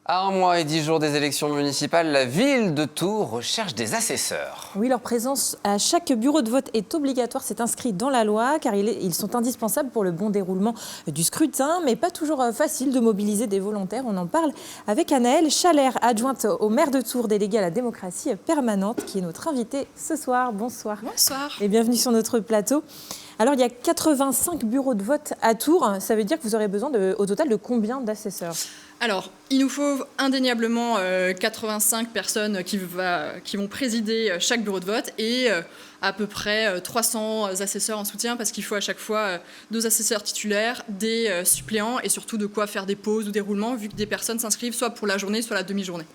À 1 mois et 10 jours des élections municipales, la ville de Tours recherche des assesseurs. Oui, leur présence à chaque bureau de vote est obligatoire. C'est inscrit dans la loi car ils sont indispensables pour le bon déroulement du scrutin, mais pas toujours facile de mobiliser des volontaires. On en parle avec Anaëlle Chalère, adjointe au maire de Tours, déléguée à la démocratie permanente, qui est notre invitée ce soir. Bonsoir. Bonsoir. Et bienvenue sur notre plateau. Alors, il y a 85 bureaux de vote à Tours. Ça veut dire que vous aurez besoin au total de combien d'assesseurs ? Alors, il nous faut indéniablement 85 personnes qui vont présider chaque bureau de vote et à peu près 300 assesseurs en soutien parce qu'il faut à chaque fois 2 assesseurs titulaires, des suppléants et surtout de quoi faire des pauses ou des roulements vu que des personnes s'inscrivent soit pour la journée, soit la demi-journée.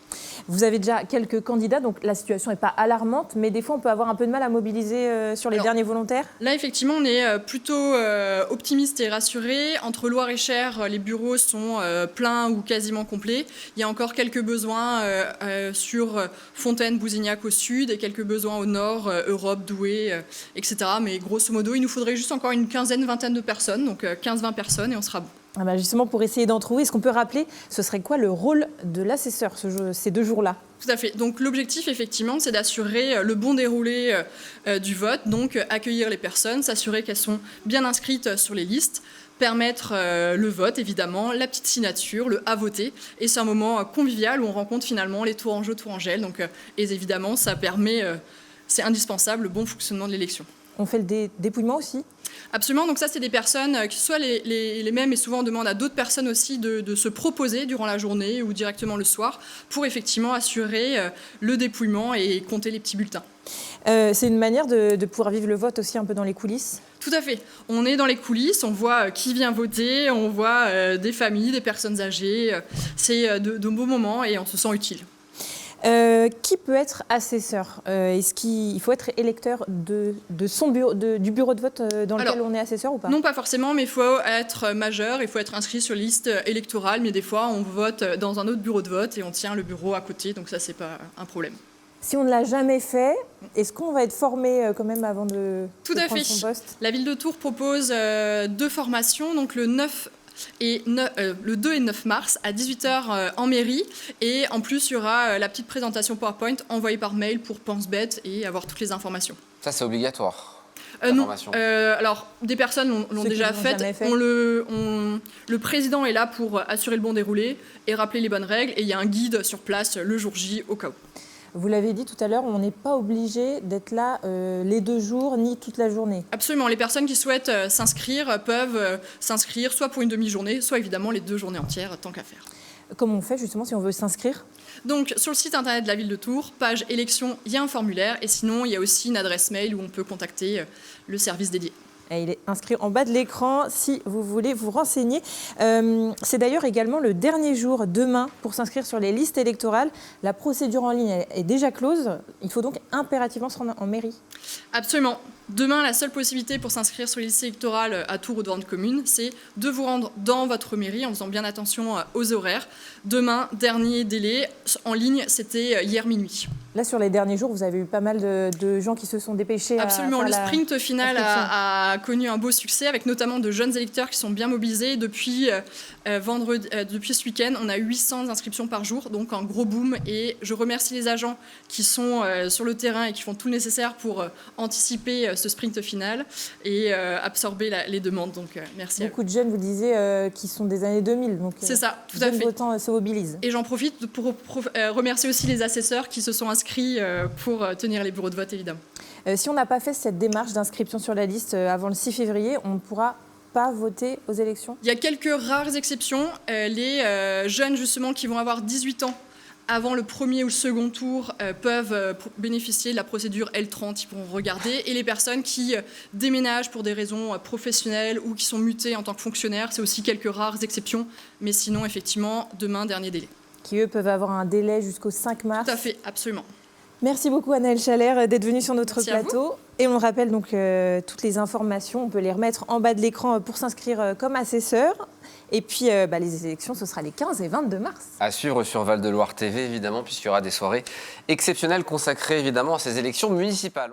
Vous avez déjà quelques candidats, donc la situation n'est pas alarmante, mais des fois on peut avoir un peu de mal à mobiliser sur les derniers volontaires. Là, effectivement, on est plutôt optimiste et rassuré. Entre Loire et Cher, les bureaux sont pleins ou quasiment complets. Il y a encore quelques besoins sur Fontaine, Bousignac au sud et quelques besoins au nord, Europe, Douai, etc. Mais grosso modo, il nous faudrait juste encore une quinzaine, vingtaine de personnes, donc 15-20 personnes et on sera bon. Ah bah justement, pour essayer d'en trouver, est-ce qu'on peut rappeler, ce serait quoi le rôle de l'assesseur ces 2 jours-là ? Tout à fait. Donc l'objectif, effectivement, c'est d'assurer le bon déroulé du vote, donc accueillir les personnes, s'assurer qu'elles sont bien inscrites sur les listes, permettre le vote, évidemment, la petite signature, le à voter. Et c'est un moment convivial où on rencontre finalement les Tourangeaux, Tourangelles. Donc, et évidemment, ça permet, c'est indispensable, le bon fonctionnement de l'élection. On fait le dépouillement aussi ? Absolument, donc ça c'est des personnes qui soit les mêmes et souvent on demande à d'autres personnes aussi de se proposer durant la journée ou directement le soir pour effectivement assurer le dépouillement et compter les petits bulletins. C'est une manière de pouvoir vivre le vote aussi un peu dans les coulisses ? Tout à fait. On est dans les coulisses, on voit qui vient voter, on voit des familles, des personnes âgées. C'est de beaux moments et on se sent utile. Qui peut être assesseur ? Est-ce qu'il faut être électeur du bureau de vote dans lequel on est assesseur ou pas ? Non, pas forcément, mais il faut être majeur, il faut être inscrit sur liste électorale, mais des fois on vote dans un autre bureau de vote et on tient le bureau à côté, donc ça c'est pas un problème. Si on ne l'a jamais fait, est-ce qu'on va être formé quand même avant de prendre son poste ? La ville de Tours propose 2 formations, donc le 2 et 9 mars à 18h en mairie. Et en plus, il y aura la petite présentation PowerPoint envoyée par mail pour pense-bête et avoir toutes les informations. Ça, c'est obligatoire. Non, alors des personnes l'ont déjà fait. Le président est là pour assurer le bon déroulé et rappeler les bonnes règles. Et il y a un guide sur place le jour J au cas où. Vous l'avez dit tout à l'heure, on n'est pas obligé d'être là les 2 jours ni toute la journée. Absolument, les personnes qui souhaitent s'inscrire peuvent s'inscrire soit pour une demi-journée, soit évidemment les 2 journées entières, tant qu'à faire. Comment on fait justement si on veut s'inscrire ? Donc sur le site internet de la ville de Tours, page élection, il y a un formulaire et sinon il y a aussi une adresse mail où on peut contacter le service dédié. Et il est inscrit en bas de l'écran si vous voulez vous renseigner. C'est d'ailleurs également le dernier jour, demain, pour s'inscrire sur les listes électorales. La procédure en ligne est déjà close. Il faut donc impérativement se rendre en mairie. Absolument. Demain, la seule possibilité pour s'inscrire sur les listes électorales à Tours ou dans une commune, c'est de vous rendre dans votre mairie en faisant bien attention aux horaires. Demain, dernier délai. En ligne, c'était hier minuit. Là, sur les derniers jours, vous avez eu pas mal de gens qui se sont dépêchés. Absolument, le sprint final a connu un beau succès, avec notamment de jeunes électeurs qui sont bien mobilisés. Depuis ce week-end, on a 800 inscriptions par jour, donc un gros boom. Et je remercie les agents qui sont sur le terrain et qui font tout le nécessaire pour anticiper ce sprint final et absorber les demandes. Donc merci. Beaucoup de jeunes, vous disiez, qui sont des années 2000. C'est ça, tout à fait. Votants se mobilisent. Et j'en profite pour remercier aussi les assesseurs qui se sont inscrits pour tenir les bureaux de vote, évidemment. Si on n'a pas fait cette démarche d'inscription sur la liste avant le 6 février, on ne pourra pas voter aux élections ? Il y a quelques rares exceptions. Les jeunes, justement, qui vont avoir 18 ans avant le premier ou le second tour peuvent bénéficier de la procédure L30, ils pourront regarder. Et les personnes qui déménagent pour des raisons professionnelles ou qui sont mutées en tant que fonctionnaires, c'est aussi quelques rares exceptions. Mais sinon, effectivement, demain, dernier délai. Qui, eux, peuvent avoir un délai jusqu'au 5 mars. Tout à fait, absolument. Merci beaucoup Anaëlle Chalère d'être venue sur notre plateau. Et on rappelle donc toutes les informations, on peut les remettre en bas de l'écran pour s'inscrire comme assesseur. Et puis les élections, ce sera les 15 et 22 mars. À suivre sur Val de Loire TV, évidemment, puisqu'il y aura des soirées exceptionnelles consacrées évidemment à ces élections municipales.